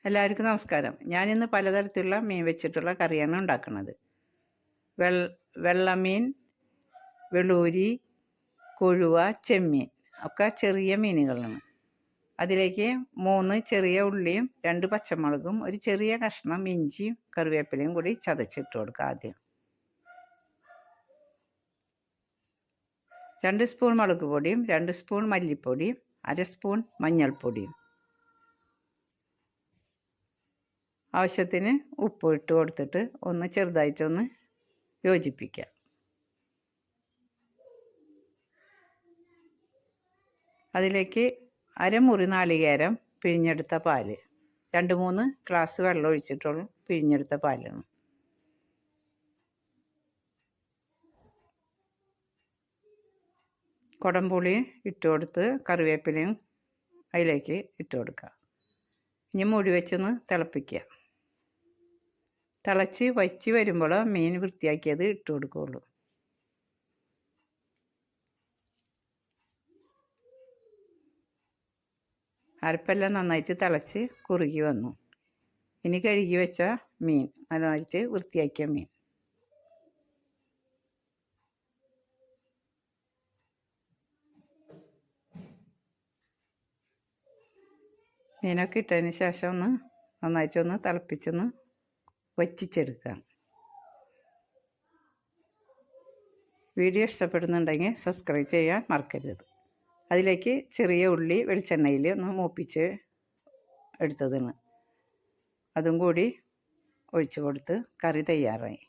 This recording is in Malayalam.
എല്ലാവർക്കും നമസ്കാരം. ഞാനിന്ന് പലതരത്തിലുള്ള മീൻ വെച്ചിട്ടുള്ള കറിയാണ് ഉണ്ടാക്കുന്നത്. വെള്ളമീൻ, വെളൂരി, കൊഴുവ, ചെമ്മീൻ ഒക്കെ ചെറിയ മീനുകളാണ്. അതിലേക്ക് 3 ചെറിയ ഉള്ളിയും 2 പച്ചമുളകും ഒരു ചെറിയ കഷ്ണം ഇഞ്ചിയും കറിവേപ്പിലയും കൂടി ചതച്ചിട്ട് കൊടുക്കുക. ആദ്യം 2 സ്പൂൺ മുളക് പൊടിയും 2 സ്പൂൺ മല്ലിപ്പൊടിയും 1/2 സ്പൂൺ മഞ്ഞൾപ്പൊടിയും ആവശ്യത്തിന് ഉപ്പ് ഇട്ട് കൊടുത്തിട്ട് ഒന്ന് ചെറുതായിട്ടൊന്ന് യോജിപ്പിക്കുക. അതിലേക്ക് അരമുറി നാളികേരം പിഴിഞ്ഞെടുത്ത പാല്, 2-3 ഗ്ലാസ് വെള്ളം ഒഴിച്ചിട്ടുള്ള പിഴിഞ്ഞെടുത്ത പാലാണ്. കുടംപുളി ഇട്ട് കൊടുത്ത് കറിവേപ്പിലയും അതിലേക്ക് ഇട്ട് കൊടുക്കുക. ഇനി മൂടി വെച്ചൊന്ന് തിളപ്പിക്കുക. തിളച്ച് വറ്റി വരുമ്പോൾ മീൻ വൃത്തിയാക്കിയത് ഇട്ട് കൊടുക്കുകയുള്ളൂ. അരപ്പെല്ലാം നന്നായിട്ട് തിളച്ച് കുറുകി വന്നു. ഇനി കഴുകി വെച്ച മീൻ, നന്നായിട്ട് വൃത്തിയാക്കിയ മീൻ മീനൊക്കെ ഇട്ടതിന് ശേഷം നന്നായിട്ടൊന്ന് തിളപ്പിച്ചൊന്ന് വറ്റിച്ചെടുക്കുക. വീഡിയോ ഇഷ്ടപ്പെടുന്നുണ്ടെങ്കിൽ സബ്സ്ക്രൈബ് ചെയ്യാൻ മറക്കരുത്. അതിലേക്ക് ചെറിയ ഉള്ളി വെളിച്ചെണ്ണയിൽ ഒന്ന് മൂപ്പിച്ച് എടുത്തതാണ്, അതും കൂടി ഒഴിച്ച് കൊടുത്ത് കറി തയ്യാറായി.